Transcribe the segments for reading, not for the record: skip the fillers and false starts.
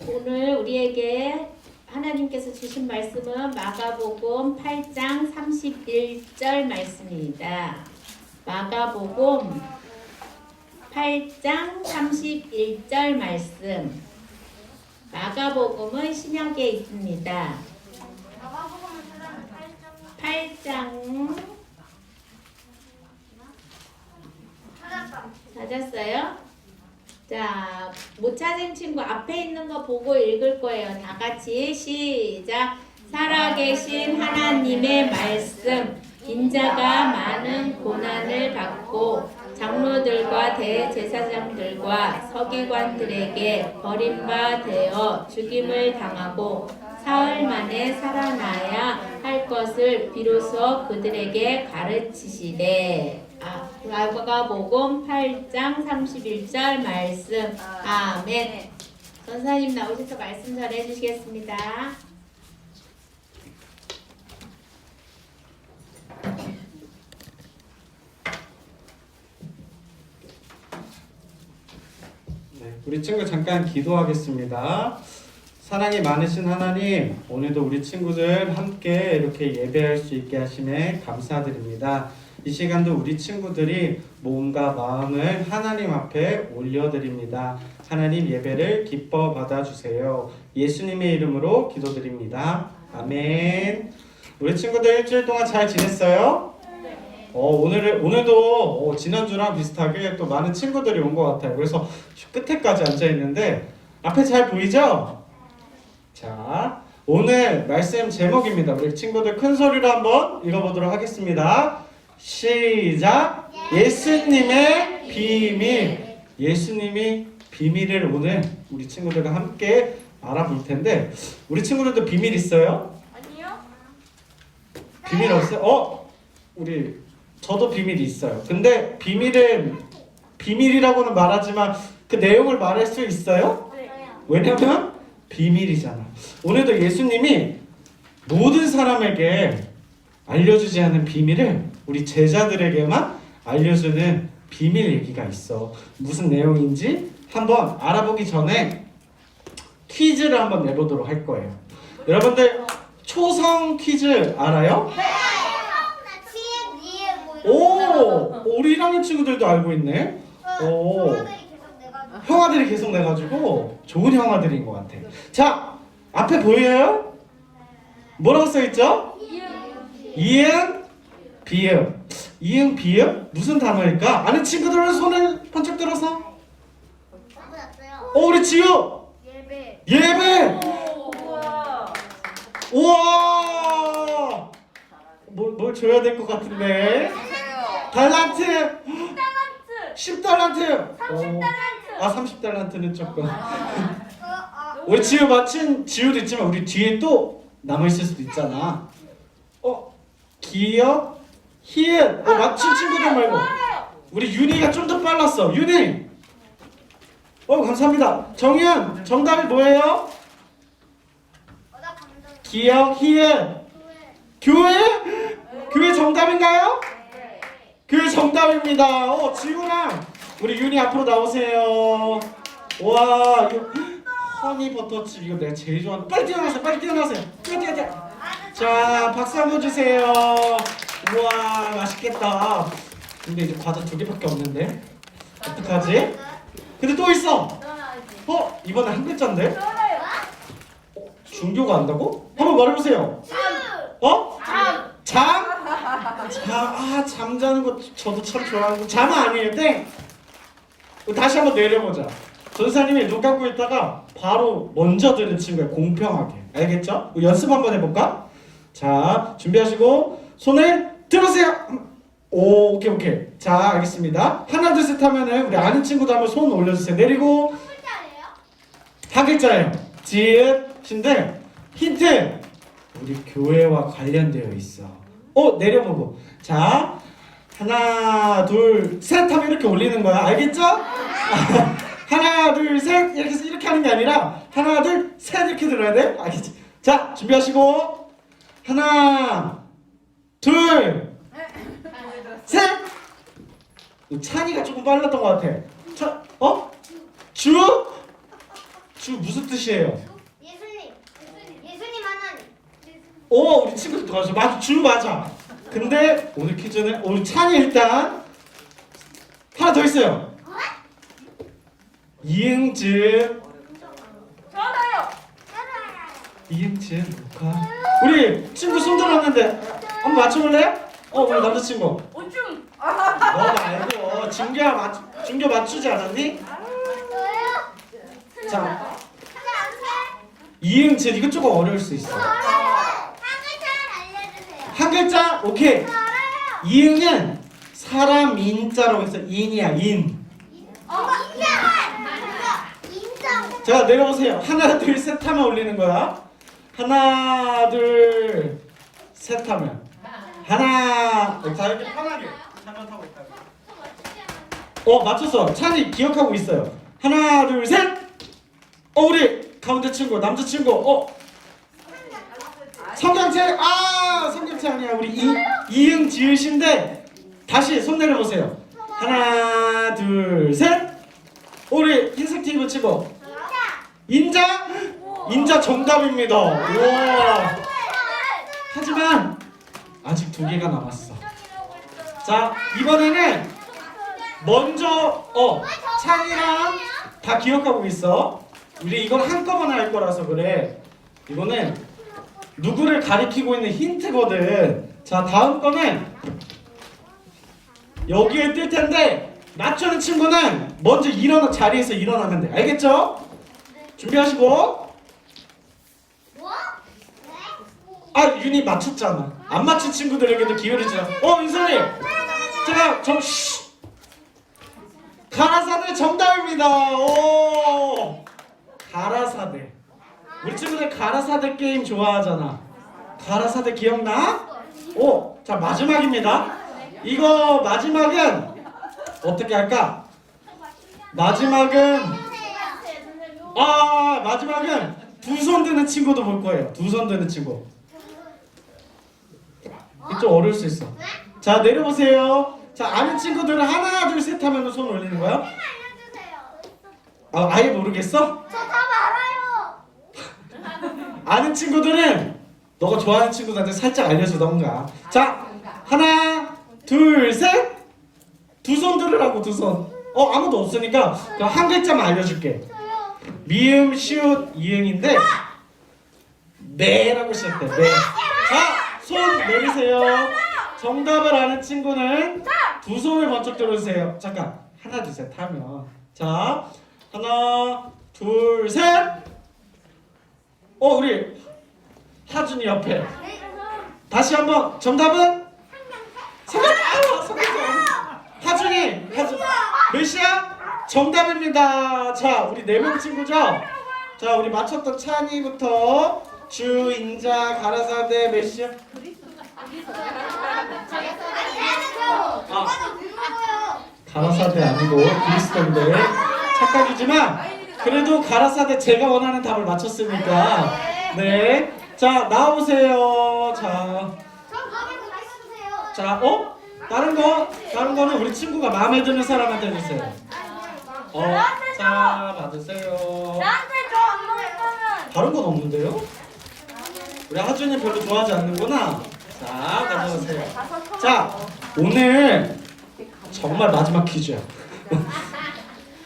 오늘 우리에게 하나님께서 주신 말씀은 마가복음 8장 31절 말씀입니다. 마가복음 8장 31절 말씀. 마가복음은 신약에 있습니다. 8장 찾았어요? 자, 못 찾은 친구 앞에 있는 거 보고 읽을 거예요. 다 같이 시작. 살아계신 하나님의 말씀. 인자가 많은 고난을 받고 장로들과 대제사장들과 서기관들에게 버림바 되어 죽임을 당하고 사흘 만에 살아나야 할 것을 비로소 그들에게 가르치시되. 마가복음 8장 31절 말씀. 아멘. 전사님 나오셔서 말씀 전해 주시겠습니다. 네, 우리 친구 잠깐 기도하겠습니다. 사랑이 많으신 하나님, 오늘도 우리 친구들 함께 이렇게 예배할 수 있게 하심에 감사드립니다. 이 시간도 우리 친구들이 몸과 마음을 하나님 앞에 올려드립니다. 하나님 예배를 기뻐 받아주세요. 예수님의 이름으로 기도드립니다. 아멘. 우리 친구들 일주일 동안 잘 지냈어요? 오늘도 지난주랑 비슷하게 또 많은 친구들이 온 것 같아요. 그래서 끝에까지 앉아있는데 앞에 잘 보이죠? 자, 오늘 말씀 제목입니다. 우리 친구들 큰 소리로 한번 읽어보도록 하겠습니다. 시작! 예수님의 비밀. 예수님이 비밀을 오늘 우리 친구들과 함께 알아볼 텐데, 우리 친구들도 비밀 있어요? 아니요. 비밀 없어요? 저도 비밀이 있어요. 근데 비밀은 비밀이라고는 말하지만 그 내용을 말할 수 있어요? 왜냐면 비밀이잖아. 오늘도 예수님이 모든 사람에게 알려주지 않은 비밀을 우리 제자들에게만 알려주는 비밀 얘기가 있어. 무슨 내용인지 한번 알아보기 전에 퀴즈를 한번 내보도록 할 거예요. 여러분들 초성 퀴즈 알아요? 오, 우리 1학년 친구들도 알고 있네. 오, 형아들이 계속 내가지고 좋은 형아들인 것 같아. 자, 앞에 보여요? 뭐라고 써있죠? 이응, 비응. 이응, 비응? 무슨 단어일까? 아는 친구들은 손을 번쩍 들어서. 우리 지우! 예배! 우와! 뭘 줘야 될 것 같은데? 달란트! 10달란트! 30달란트는 조금. 우리 지우 마침 지우도 있지만 우리 뒤에 또 남아있을 수도 있잖아. 기억, 히읗. 맞춘 친구들 말고 우리 윤희가 좀 더 빨랐어. 윤희. 감사합니다. 정윤, 정답이 뭐예요? 기억, 히읗. 교회? 교회 정답인가요? 교회 정답입니다. 지우랑 우리 윤희 앞으로 나오세요. 와, 이거 허니버터칩 이거 내가 제일 좋아하는. 빨리 뛰어나세요. 빨리 뛰어나세요. 뛰어. 자, 박수 한번 주세요. 우와, 맛있겠다. 근데 이제 과자 2개밖에 없는데 어떡하지? 근데 또 있어. 이번에 한 글자인데? 중교가 안다고? 한번 말해보세요. 잠자는 거 저도 참 좋아하고. 잠은 아니에요. 땡. 다시 한번 내려보자. 전사님이 눈 감고 있다가 바로 먼저 들은 친구야. 공평하게. 알겠죠? 연습 한번 해볼까? 자, 준비하시고 손을 들으세요. 오케이. 자, 알겠습니다. 하나, 둘, 셋 하면은 우리 아는 친구도 한번 손 올려주세요. 내리고. 한 글자예요. 지읒인데 힌트. 우리 교회와 관련되어 있어. 내려보고. 자, 하나, 둘, 셋 하면 이렇게 올리는 거야. 알겠죠? 하나, 둘, 셋 이렇게 하는 게 아니라 하나, 둘, 셋 이렇게 들어야 돼. 알겠지? 자, 준비하시고 하나, 둘, 셋. 찬이가 조금 빨랐던 것 같아. 주? 주 무슨 뜻이에요? 예수님 하나님. 오, 우리 친구들 맞아. 맞아. 주 맞아. 근데 오늘 퀴즈는 우리 찬이 일단 하나 더 있어요. 이응즉. 저도요. 이응즉 뭘까? 우리 친구 손 들었는데 한번 맞춰볼래요? 우리 남자친구. 오줌. 너 말고 준규 맞추지 않았니? 저요. 자, 이응즉 이거 조금 어려울 수 있어. 한 글자? 오케이. 이응은 사람 인자라고 해서 인이야, 인. 자, 내려오세요. 하나, 둘, 셋 하면 올리는 거야. 하나, 둘, 셋 하면. 하나. 자, 이렇게 편하게. 한번 하고 있다가. 맞췄어. 찬이 기억하고 있어요. 하나, 둘, 셋. 우리 가운데 친구, 남자친구. 성경책. 성경책 아니야. 우리 이응 지읒인데 다시 손 내려보세요. 하나, 둘, 셋. 우리 흰색 티 입은 친구. 인자? 인자 정답입니다. 우와. 하지만 아직 2개가 남았어. 자, 이번에는 먼저 찬이랑 다 기억하고 있어. 우리 이건 한꺼번에 할 거라서 그래. 이거는 누구를 가리키고 있는 힌트거든. 자, 다음 거는 여기에 뜰 텐데 맞추는 친구는 먼저 자리에서 일어나면 돼. 알겠죠? 준비하시고. 윤희 맞췄잖아. 안 맞춘 친구들에게도 기회를 주자. 윤선이. 제가 가라사대 정답입니다. 오. 가라사대. 우리 친구들 가라사대 게임 좋아하잖아. 가라사대 기억나? 자, 마지막입니다. 이거 마지막은 어떻게 할까? 마지막은 두 손 드는 친구도 볼 거예요. 두 손 드는 친구. 좀 어려울 수 있어. 자, 내려보세요. 자, 아는 친구들은 하나, 둘, 셋 하면 손 올리는 거야? 아예 모르겠어? 저 다 알아요. 아는 친구들은 너가 좋아하는 친구들한테 살짝 알려주던가. 자, 하나, 둘, 셋. 두 손 들으라고, 두 손. 아무도 없으니까 그럼 한 글자만 알려줄게. 미음, 시옷, 이응인데 네라고 시작돼. 네. 자, 손 내리세요. 정답을 아는 친구는 두 손을 번쩍 들어주세요. 잠깐, 하나, 둘, 셋 하면. 자, 하나, 둘, 셋. 우리 하준이 옆에. 다시 한번. 정답은? 하준이. 몇이야? 정답입니다. 자, 우리 4명 친구죠? 자, 우리 맞췄던 찬이부터 주, 인자, 가라사대 몇이야? 가라사대 아니고 그리스도인데 착각이지만 그래도 가라사대 제가 원하는 답을 맞췄으니까. 네. 자, 나와보세요. 자, 다른 거는 우리 친구가 마음에 드는 사람한테 주세요. 자, 받으세요. 나한테 저안 먹을 거면. 다른 건 없는데요? 우리 하준이 별로 좋아하지 않는구나. 자, 가져오세요. 자, 오늘 정말 마지막 퀴즈야.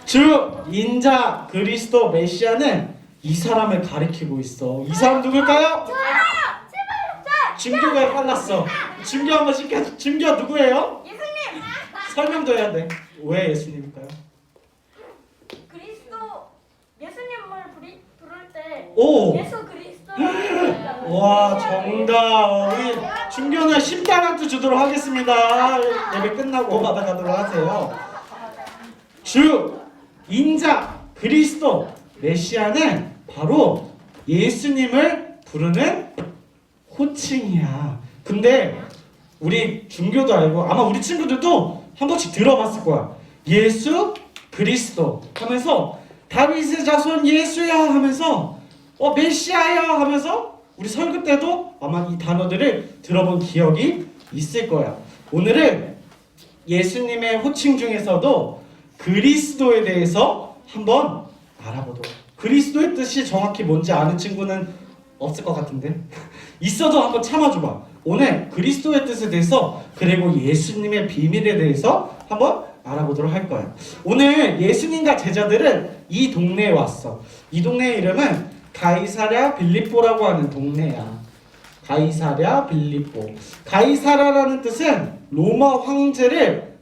주, 인자, 그리스도, 메시아는 이 사람을 가리키고 있어. 이 사람 누굴까요? 준규가 빨랐어. 준규 한번 시켜줘. 준규 누구예요? 예수님. 설명도 해야 돼. 왜 예수님일까요? 그리스도 예수님을 부를 때 오! 예수 그리스도. 와, 정답. 우리 준규는 10달란트 주도록 하겠습니다. 예배 끝나고 받아가도록 하세요. 주, 인자, 그리스도, 메시아는 바로 예수님을 부르는 호칭이야. 근데 우리 중교도 알고 아마 우리 친구들도 한 번씩 들어봤을 거야. 예수 그리스도 하면서 다윗의 자손 예수야 하면서 메시아야 하면서 우리 설교 때도 아마 이 단어들을 들어본 기억이 있을 거야. 오늘은 예수님의 호칭 중에서도 그리스도에 대해서 한번 알아보도록. 그리스도의 뜻이 정확히 뭔지 아는 친구는 없을 것 같은데 있어도 한번 참아줘봐. 오늘 그리스도의 뜻에 대해서 그리고 예수님의 비밀에 대해서 한번 알아보도록 할 거예요. 오늘 예수님과 제자들은 이 동네에 왔어. 이 동네의 이름은 가이사랴 빌립보라고 하는 동네야. 가이사랴 빌립보. 가이사라라는 뜻은 로마 황제를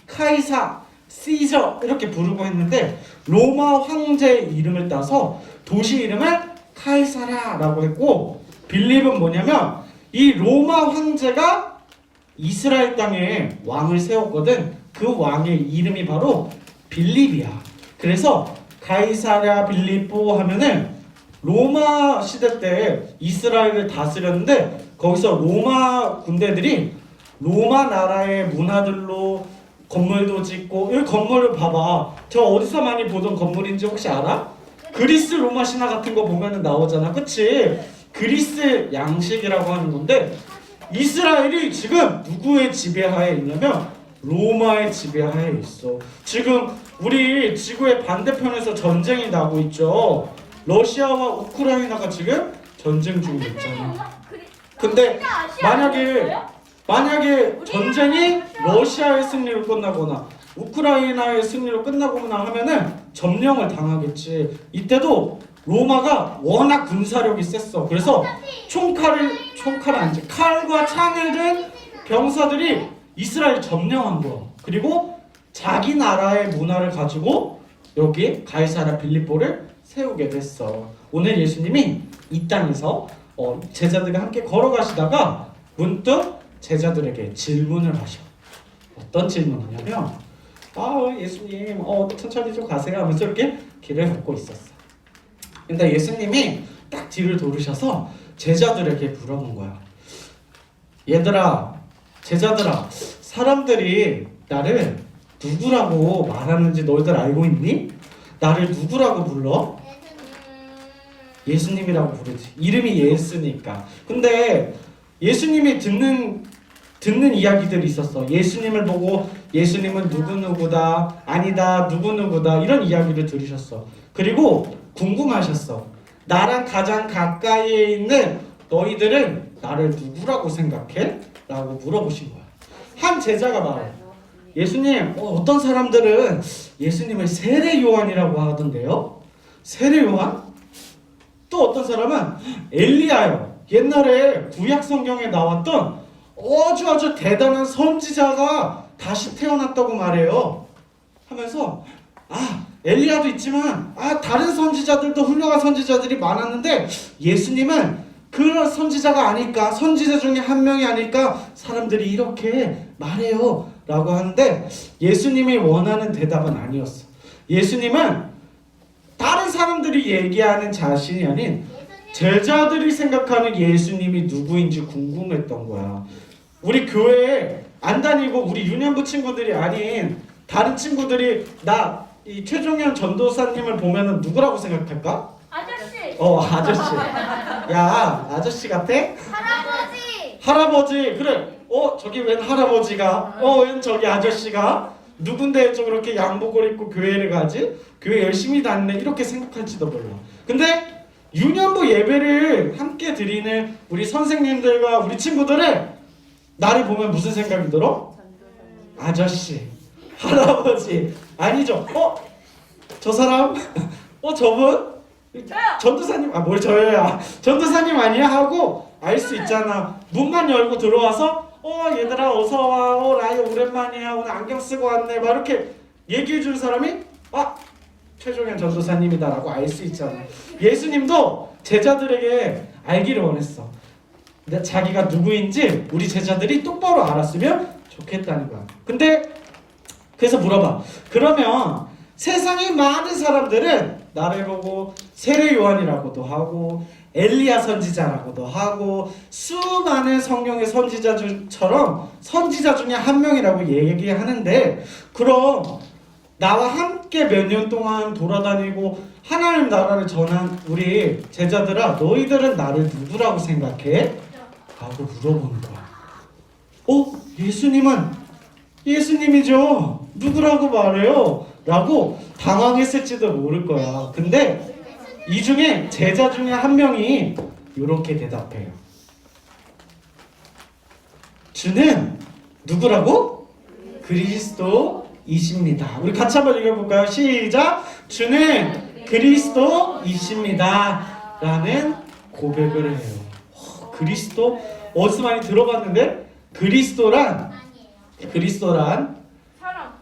카이사, 시저 이렇게 부르고 했는데 로마 황제의 이름을 따서 도시 이름을 카이사랴라고 했고, 빌립은 뭐냐면 이 로마 황제가 이스라엘 땅에 왕을 세웠거든. 그 왕의 이름이 바로 빌립이야. 그래서 가이사랴 빌립보 하면은 로마 시대 때 이스라엘을 다스렸는데 거기서 로마 군대들이 로마 나라의 문화들로 건물도 짓고, 이 건물을 봐봐. 저 어디서 많이 보던 건물인지 혹시 알아? 그리스 로마 신화 같은 거 보면은 나오잖아. 그치? 그리스 양식이라고 하는 건데 이스라엘이 지금 누구의 지배하에 있냐면 로마의 지배하에 있어. 지금 우리 지구의 반대편에서 전쟁이 나고 있죠. 러시아와 우크라이나가 지금 전쟁 중에 있잖아. 근데 만약에 전쟁이 러시아의 승리로 끝나거나 우크라이나의 승리로 끝나거나 하면은 점령을 당하겠지. 이때도 로마가 워낙 군사력이 셌어. 그래서 칼과 창을 든 병사들이 이스라엘 점령한 거야. 그리고 자기 나라의 문화를 가지고 여기 가이사랴 빌립보를 세우게 됐어. 오늘 예수님이 이 땅에서 제자들과 함께 걸어가시다가 문득 제자들에게 질문을 하셔. 어떤 질문이냐면 예수님 천천히 좀 가세요 하면서 이렇게 길을 걷고 있었어. 근데 예수님이 딱 뒤를 돌으셔서 제자들에게 물어본 거야. 제자들아, 사람들이 나를 누구라고 말하는지 너희들 알고 있니? 나를 누구라고 불러? 예수님이라고 부르지. 이름이 예수니까. 근데 예수님이 듣는 이야기들이 있었어. 예수님을 보고 예수님은 누구누구다, 아니다, 누구누구다 이런 이야기를 들으셨어. 그리고 궁금하셨어. 나랑 가장 가까이에 있는 너희들은 나를 누구라고 생각해? 라고 물어보신 거야. 한 제자가 말해. 예수님, 어떤 사람들은 예수님을 세례 요한이라고 하던데요? 세례 요한? 또 어떤 사람은 엘리야요. 옛날에 구약 성경에 나왔던 아주 대단한 선지자가 다시 태어났다고 말해요. 하면서 엘리야도 있지만 다른 선지자들도 훌륭한 선지자들이 많았는데 예수님은 그런 선지자가 아닐까, 선지자 중에 한 명이 아닐까 사람들이 이렇게 말해요 라고 하는데 예수님이 원하는 대답은 아니었어. 예수님은 다른 사람들이 얘기하는 자신이 아닌 제자들이 생각하는 예수님이 누구인지 궁금했던 거야. 우리 교회에 안 다니고 우리 유년부 친구들이 아닌 다른 친구들이 이 최종현 전도사님을 보면은 누구라고 생각할까? 아저씨. 아저씨. 야, 아저씨 같아? 할아버지. 그래. 저기 웬 할아버지가? 웬 저기 아저씨가? 누군데 저렇게 양복을 입고 교회를 가지? 교회 열심히 다니네. 이렇게 생각할지도 몰라. 근데 유년부 예배를 함께 드리는 우리 선생님들과 우리 친구들은 나를 보면 무슨 생각이 들어? 아저씨, 할아버지. 아니죠. 저 사람? 저분? 전도사님? 뭘 저요야. 전도사님 아니야? 하고 알 수 있잖아. 문만 열고 들어와서 얘들아 어서와. 라이 오랜만이야. 오늘 안경 쓰고 왔네. 막 이렇게 얘기해 준 사람이 최종현 전도사님이다 라고 알 수 있잖아. 예수님도 제자들에게 알기를 원했어. 자기가 누구인지 우리 제자들이 똑바로 알았으면 좋겠다는 거야. 근데 그래서 물어봐. 그러면 세상의 많은 사람들은 나를 보고 세례 요한이라고도 하고 엘리야 선지자라고도 하고 수많은 성경의 선지자처럼 선지자 중에 한 명이라고 얘기하는데, 그럼 나와 함께 몇 년 동안 돌아다니고 하나님 나라를 전한 우리 제자들아, 너희들은 나를 누구라고 생각해? 라고 물어보는 거야. 예수님은 예수님이죠. 누구라고 말해요? 라고 당황했을지도 모를 거야. 근데 이 중에 제자 중에 한 명이 이렇게 대답해요. 주는 누구라고? 그리스도이십니다. 우리 같이 한번 읽어볼까요? 시작! 주는 그리스도이십니다. 라는 고백을 해요. 그리스도? 어디서 많이 들어봤는데 그리스도란 사람.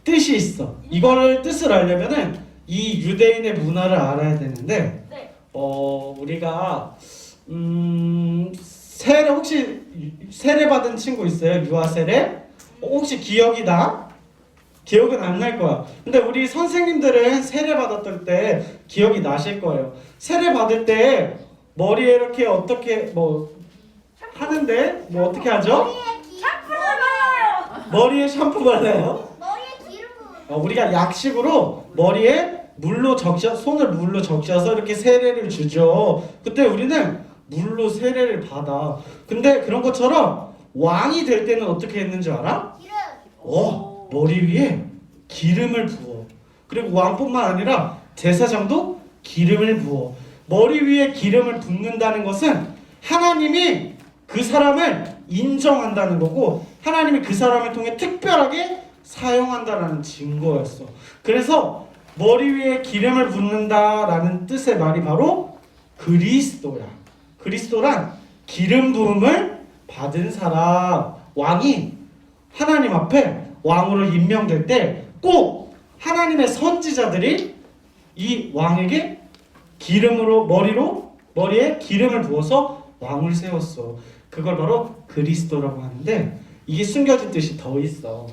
뜻이 있어. 이거를 뜻을 알려면은 이 유대인의 문화를 알아야 되는데 네. 우리가 세례 혹시 세례 받은 친구 있어요? 유아 세례? 혹시 기억이 나? 기억은 안 날 거야. 근데 우리 선생님들은 세례 받았을 때 기억이 나실 거예요. 세례 받을 때 머리에 이렇게 어떻게 뭐 하는데 뭐 어떻게 하죠? 샴푸를 발라요. 머리에 샴푸 발라요. 머리에 기름 부분. 우리가 약식으로 머리에 손을 물로 적셔서 이렇게 세례를 주죠. 그때 우리는 물로 세례를 받아. 근데 그런 것처럼 왕이 될 때는 어떻게 했는지 알아? 기름. 머리 위에 기름을 부어. 그리고 왕뿐만 아니라 제사장도 기름을 부어. 머리 위에 기름을 붓는다는 것은 하나님이 그 사람을 인정한다는 거고 하나님이 그 사람을 통해 특별하게 사용한다라는 증거였어. 그래서 머리 위에 기름을 붓는다라는 뜻의 말이 바로 그리스도야. 그리스도란 기름 부음을 받은 사람. 왕이 하나님 앞에 왕으로 임명될 때 꼭 하나님의 선지자들이 이 왕에게 머리에 기름을 부어서 왕을 세웠어. 그걸 바로 그리스도라고 하는데 이게 숨겨진 뜻이 더 있어.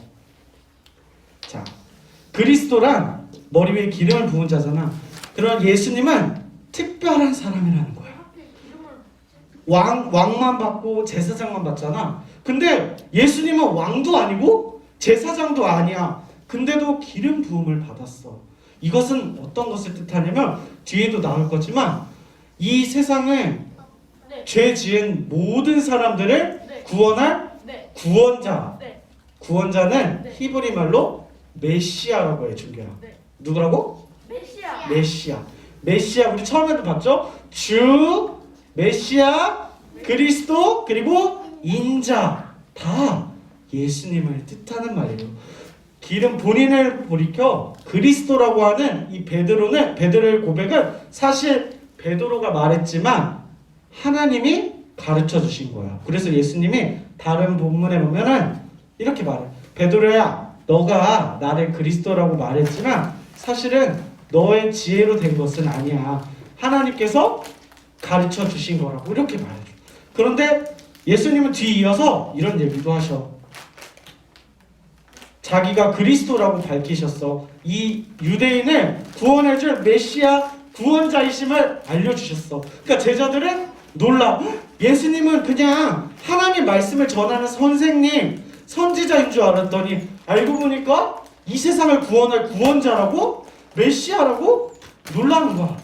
자, 그리스도란 머리 위에 기름을 부은 자잖아. 그러나 예수님은 특별한 사람이라는 거야. 왕만 받고 제사장만 받잖아. 근데 예수님은 왕도 아니고 제사장도 아니야. 근데도 기름 부음을 받았어. 이것은 어떤 것을 뜻하냐면 뒤에도 나올 거지만 이 세상에 네. 죄 지은 모든 사람들을 네. 구원할 네. 구원자. 네. 구원자는 네. 히브리 말로 메시아라고 해, 준규야. 네. 누구라고? 메시아. 메시아. 메시아 우리 처음에도 봤죠? 주, 메시아, 그리스도, 그리고 인자. 다 예수님을 뜻하는 말이에요. 기름 본인을 돌이켜 그리스도라고 하는 이 베드로의 고백은 사실 베드로가 말했지만 하나님이 가르쳐 주신 거야. 그래서 예수님이 다른 본문에 보면은 이렇게 말해. 베드로야, 너가 나를 그리스도라고 말했지만 사실은 너의 지혜로 된 것은 아니야. 하나님께서 가르쳐 주신 거라고 이렇게 말해줘. 그런데 예수님은 뒤이어서 이런 얘기도 하셔. 자기가 그리스도라고 밝히셨어. 이 유대인을 구원해줄 메시아 구원자이심을 알려주셨어. 그러니까 제자들은 놀라. 예수님은 그냥 하나님 말씀을 전하는 선생님, 선지자인 줄 알았더니 알고 보니까 이 세상을 구원할 구원자라고? 메시아라고? 놀라는 거야.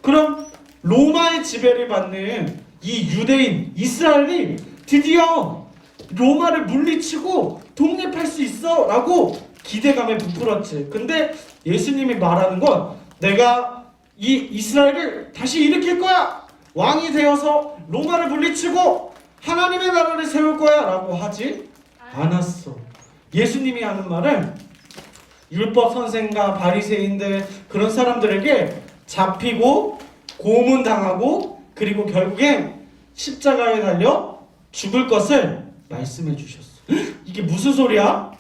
그럼 로마의 지배를 받는 이 유대인, 이스라엘이 드디어 로마를 물리치고 독립할 수 있어 라고 기대감에 부풀었지. 근데 예수님이 말하는 건 내가 이 이스라엘을 다시 일으킬 거야. 왕이 되어서 로마를 물리치고 하나님의 나라를 세울 거야 라고 하지 않았어. 예수님이 하는 말은 율법 선생과 바리새인들 그런 사람들에게 잡히고 고문당하고 그리고 결국엔 십자가에 달려 죽을 것을 말씀해 주셨어. 이게 무슨 소리야?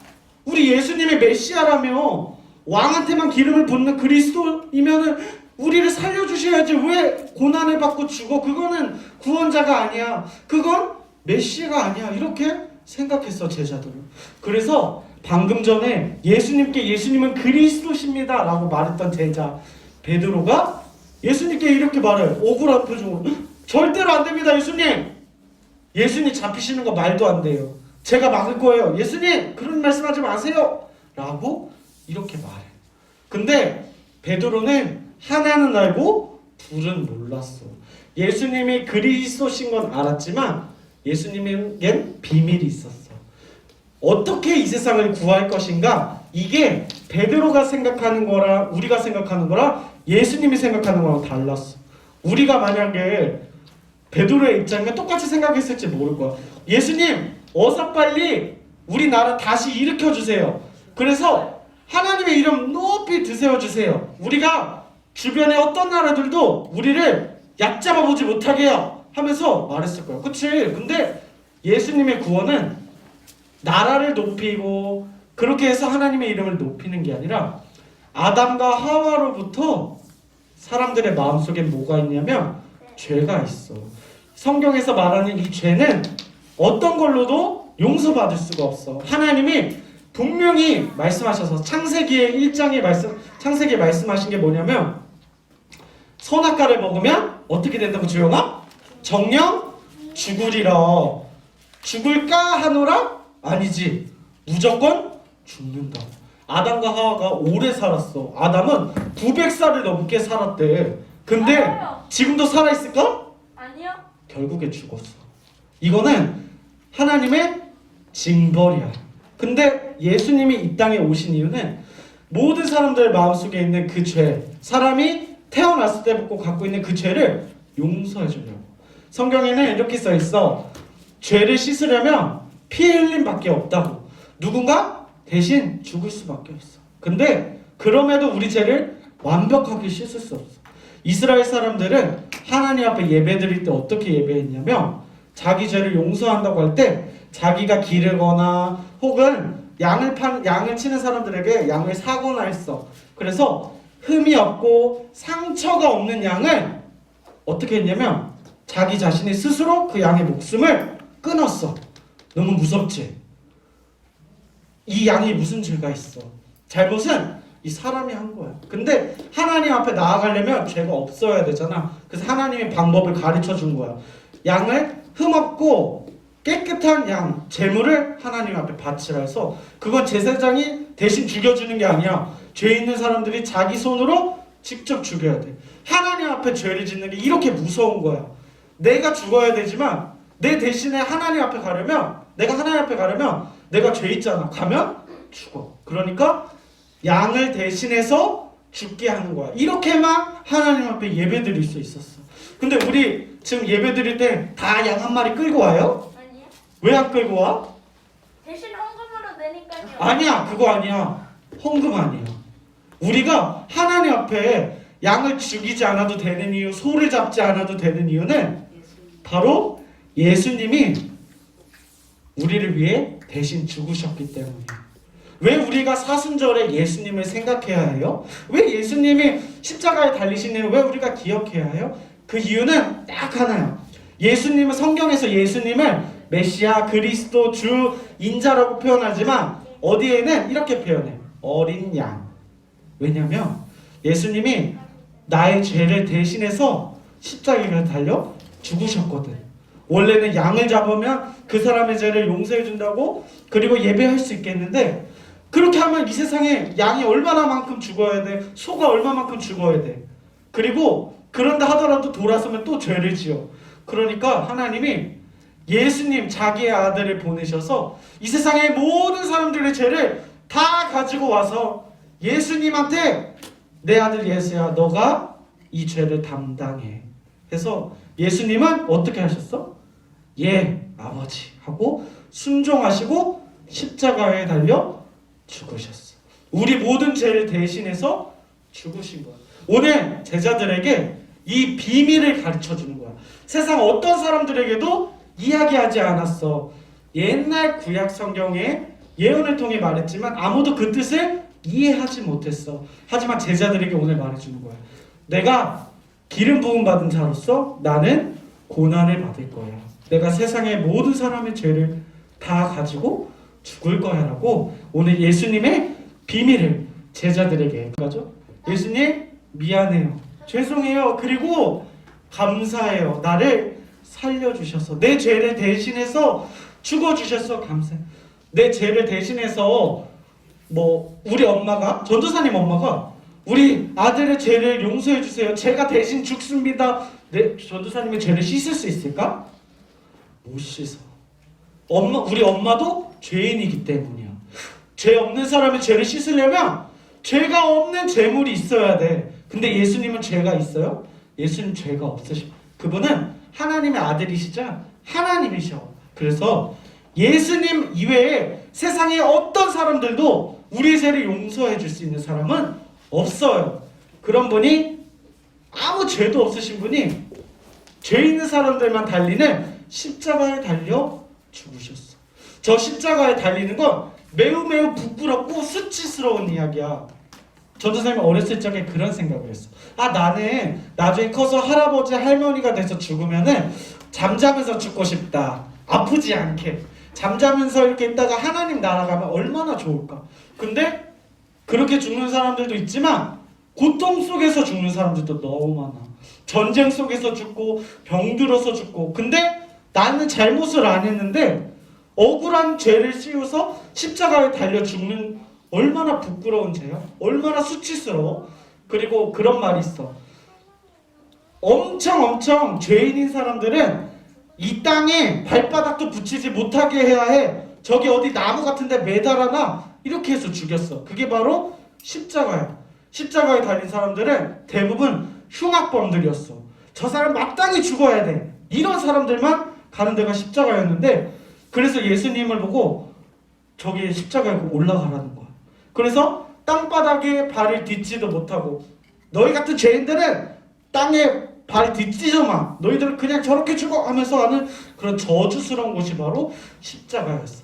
우리 예수님이 메시아라며 왕한테만 기름을 붓는 그리스도이면은 우리를 살려주셔야지 왜 고난을 받고 죽어? 그거는 구원자가 아니야. 그건 메시아가 아니야. 이렇게 생각했어 제자들은. 그래서 방금 전에 예수님은 그리스도십니다 라고 말했던 제자 베드로가 예수님께 이렇게 말해요. 억울한 표정으로. 절대로 안 됩니다 예수님. 예수님 잡히시는 거 말도 안 돼요. 제가 막을 거예요. 예수님 그런 말씀하지 마세요 라고 이렇게 말해. 근데 베드로는 하나는 알고 둘은 몰랐어. 예수님이 그리스도신 건 알았지만 예수님에겐 비밀이 있었어. 어떻게 이 세상을 구할 것인가 이게 베드로가 생각하는 거랑 우리가 생각하는 거랑 예수님이 생각하는 거랑 달랐어. 우리가 만약에 베드로의 입장이면 똑같이 생각했을지 모를 거야. 예수님 어서 빨리 우리나라 다시 일으켜주세요. 그래서 하나님의 이름 높이 드세워주세요. 우리가 주변의 어떤 나라들도 우리를 얕잡아 보지 못하게 해요 하면서 말했을 거예요. 그치? 근데 예수님의 구원은 나라를 높이고 그렇게 해서 하나님의 이름을 높이는 게 아니라 아담과 하와로부터 사람들의 마음속에 뭐가 있냐면 죄가 있어. 성경에서 말하는 이 죄는 어떤 걸로도 용서받을 수가 없어. 하나님이 분명히 말씀하셔서 창세기에 1장에 창세기에 말씀하신 게 뭐냐면 선악과를 먹으면 어떻게 된다고 주영아? 정령 죽으리라. 죽을까 하노라? 아니지. 무조건 죽는다. 아담과 하와가 오래 살았어. 아담은 900살을 넘게 살았대. 근데 알아요. 지금도 살아있을까? 아니요. 결국에 죽었어. 이거는 하나님의 징벌이야. 근데 예수님이 이 땅에 오신 이유는 모든 사람들의 마음속에 있는 그 죄, 사람이 태어났을 때부터 갖고 있는 그 죄를 용서해 주려고. 성경에는 이렇게 써 있어. 죄를 씻으려면 피 흘림밖에 없다고. 누군가 대신 죽을 수밖에 없어. 근데 그럼에도 우리 죄를 완벽하게 씻을 수 없어. 이스라엘 사람들은 하나님 앞에 예배드릴 때 어떻게 예배했냐면 자기 죄를 용서한다고 할 때 자기가 기르거나 혹은 양을 치는 사람들에게 양을 사거나 했어. 그래서 흠이 없고 상처가 없는 양을 어떻게 했냐면 자기 자신이 스스로 그 양의 목숨을 끊었어. 너무 무섭지? 이 양이 무슨 죄가 있어? 잘못은 이 사람이 한 거야. 근데 하나님 앞에 나아가려면 죄가 없어야 되잖아. 그래서 하나님의 방법을 가르쳐 준 거야. 양을 흠없고 깨끗한 양, 제물을 하나님 앞에 바치라 해서 그건 제사장이 대신 죽여주는 게 아니야. 죄 있는 사람들이 자기 손으로 직접 죽여야 돼. 하나님 앞에 죄를 짓는 게 이렇게 무서운 거야. 내가 죽어야 되지만 내 대신에 하나님 앞에 가려면 내가 죄 있잖아. 가면 죽어. 그러니까 양을 대신해서 죽게 하는 거야. 이렇게만 하나님 앞에 예배드릴 수 있었어. 근데 우리 지금 예배드릴 때 다 양 한 마리 끌고 와요? 아니요. 왜 안 끌고 와? 대신 헌금으로 내니까요. 아니야, 그거 아니야. 헌금 아니야. 우리가 하나님 앞에 양을 죽이지 않아도 되는 이유, 소를 잡지 않아도 되는 이유는 바로 예수님이 우리를 위해 대신 죽으셨기 때문이야. 왜 우리가 사순절에 예수님을 생각해야 해요? 왜 예수님이 십자가에 달리신 일을 왜 우리가 기억해야 해요? 그 이유는 딱 하나요. 예수님은 성경에서 예수님을 메시아, 그리스도, 주, 인자라고 표현하지만 어디에는 이렇게 표현해. 어린 양. 왜냐면 예수님이 나의 죄를 대신해서 십자가에 달려 죽으셨거든. 원래는 양을 잡으면 그 사람의 죄를 용서해 준다고 그리고 예배할 수 있겠는데 그렇게 하면 이 세상에 양이 얼마나만큼 죽어야 돼? 소가 얼마만큼 죽어야 돼? 그리고 그런다 하더라도 돌아서면 또 죄를 지어. 그러니까 하나님이 예수님 자기의 아들을 보내셔서 이 세상의 모든 사람들의 죄를 다 가지고 와서 예수님한테 내 아들 예수야 너가 이 죄를 담당해 해서 예수님은 어떻게 하셨어? 예 아버지 하고 순종하시고 십자가에 달려 죽으셨어. 우리 모든 죄를 대신해서 죽으신 거야. 오늘 제자들에게 이 비밀을 가르쳐 주는 거야. 세상 어떤 사람들에게도 이야기하지 않았어. 옛날 구약 성경에 예언을 통해 말했지만 아무도 그 뜻을 이해하지 못했어. 하지만 제자들에게 오늘 말해주는 거야. 내가 기름 부음 받은 자로서 나는 고난을 받을 거야. 내가 세상의 모든 사람의 죄를 다 가지고 죽을 거야 라고 오늘 예수님의 비밀을 제자들에게 가죠. 예수님 미안해요. 죄송해요. 그리고 감사해요. 나를 살려주셔서 내 죄를 대신해서 죽어주셔서 감사해요. 내 죄를 대신해서 우리 엄마가 전도사님 엄마가 우리 아들의 죄를 용서해 주세요. 제가 대신 죽습니다. 내 전도사님의 죄를 씻을 수 있을까? 못 씻어. 우리 엄마도 죄인이기 때문이야. 죄 없는 사람의 죄를 씻으려면 죄가 없는 재물이 있어야 돼. 근데 예수님은 죄가 있어요? 예수님 죄가 없으셔. 그분은 하나님의 아들이시자 하나님이셔. 그래서 예수님 이외에 세상에 어떤 사람들도 우리의 죄를 용서해 줄 수 있는 사람은 없어요. 그런 분이 아무 죄도 없으신 분이 죄 있는 사람들만 달리는 십자가에 달려 죽으셨어. 저 십자가에 달리는 건 매우 매우 부끄럽고 수치스러운 이야기야. 전도사님이 어렸을 적에 그런 생각을 했어. 아, 나는 나중에 커서 할아버지 할머니가 돼서 죽으면은 잠자면서 죽고 싶다. 아프지 않게 잠자면서 이렇게 있다가 하나님 나라 가면 얼마나 좋을까. 근데 그렇게 죽는 사람들도 있지만 고통 속에서 죽는 사람들도 너무 많아. 전쟁 속에서 죽고 병들어서 죽고. 근데 나는 잘못을 안 했는데 억울한 죄를 씌워서 십자가에 달려 죽는, 얼마나 부끄러운 죄야? 얼마나 수치스러워? 그리고 그런 말이 있어. 엄청 죄인인 사람들은 이 땅에 발바닥도 붙이지 못하게 해야 해. 저기 어디 나무 같은 데 매달아놔. 이렇게 해서 죽였어. 그게 바로 십자가야. 십자가에 달린 사람들은 대부분 흉악범들이었어. 저 사람 마땅히 죽어야 돼. 이런 사람들만 가는 데가 십자가였는데, 그래서 예수님을 보고 저기 십자가에 올라가라는 거야. 그래서 땅바닥에 발을 딛지도 못하고, 너희 같은 죄인들은 땅에 발 딛지도 마. 너희들은 그냥 저렇게 죽어 하면서 하는 그런 저주스러운 곳이 바로 십자가였어.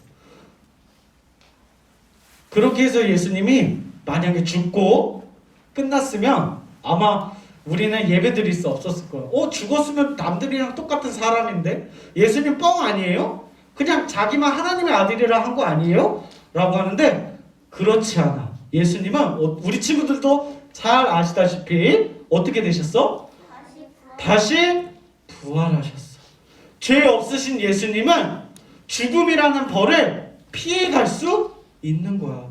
그렇게 해서 예수님이 만약에 죽고 끝났으면 아마 우리는 예배드릴 수 없었을 거예요. 죽었으면 남들이랑 똑같은 사람인데 예수님 뻥 아니에요? 그냥 자기만 하나님의 아들이라 한 거 아니에요? 라고 하는데 그렇지 않아. 예수님은 우리 친구들도 잘 아시다시피 어떻게 되셨어? 다시 부활하셨어. 죄 없으신 예수님은 죽음이라는 벌을 피해갈 수 있는 거야.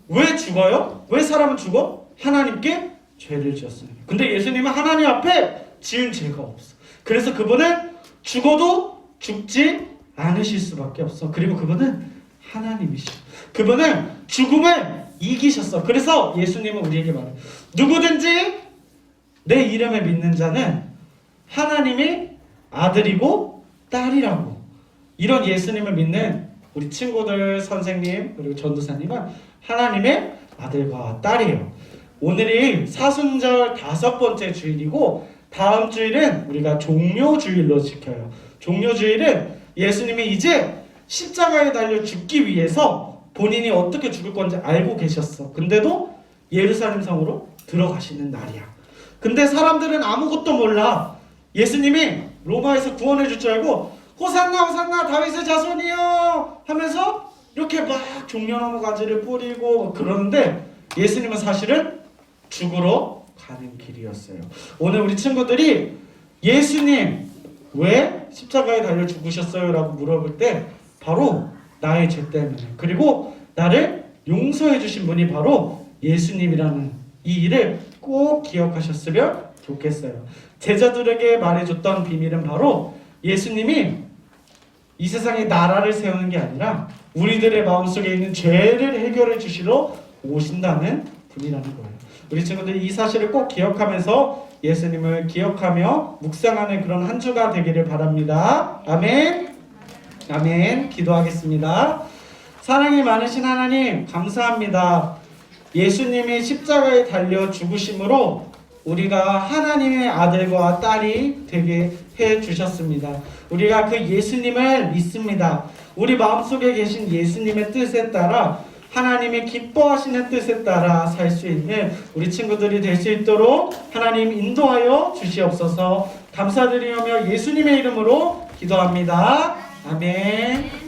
왜 죽어요? 왜 사람은 죽어? 하나님께 죄를 지었으니까. 근데 예수님은 하나님 앞에 지은 죄가 없어. 그래서 그분은 죽어도 죽지 않으실 수밖에 없어. 그리고 그분은 하나님이셔. 그분은 죽음을 이기셨어. 그래서 예수님은 우리에게 말해. 누구든지 내 이름을 믿는 자는 하나님의 아들이고 딸이라고. 이런 예수님을 믿는 우리 친구들, 선생님, 그리고 전도사님은 하나님의 아들과 딸이에요. 오늘이 사순절 5번째 주일이고 다음 주일은 우리가 종료주일로 지켜요. 종료주일은 예수님이 이제 십자가에 달려 죽기 위해서 본인이 어떻게 죽을 건지 알고 계셨어. 근데도 예루살렘 성으로 들어가시는 날이야. 근데 사람들은 아무것도 몰라. 예수님이 로마에서 구원해 줄 줄 알고 호산나 호산나 다윗의 자손이여 하면서 이렇게 막 종려나무 가지를 뿌리고 그러는데 예수님은 사실은 죽으러 가는 길이었어요. 오늘 우리 친구들이 예수님 왜 십자가에 달려 죽으셨어요? 라고 물어볼 때 바로 나의 죄 때문에, 그리고 나를 용서해 주신 분이 바로 예수님이라는 이 일을 꼭 기억하셨으면 좋겠어요. 제자들에게 말해줬던 비밀은 바로 예수님이 이 세상에 나라를 세우는 게 아니라 우리들의 마음속에 있는 죄를 해결해 주시러 오신다는 분이라는 거예요. 우리 친구들이 이 사실을 꼭 기억하면서 예수님을 기억하며 묵상하는 그런 한 주가 되기를 바랍니다. 아멘. 아멘. 기도하겠습니다. 사랑이 많으신 하나님 감사합니다. 예수님이 십자가에 달려 죽으심으로 우리가 하나님의 아들과 딸이 되게 해 주셨습니다. 우리가 그 예수님을 믿습니다. 우리 마음속에 계신 예수님의 뜻에 따라, 하나님이 기뻐하시는 뜻에 따라 살 수 있는 우리 친구들이 될 수 있도록 하나님 인도하여 주시옵소서. 감사드리며 예수님의 이름으로 기도합니다. 아멘.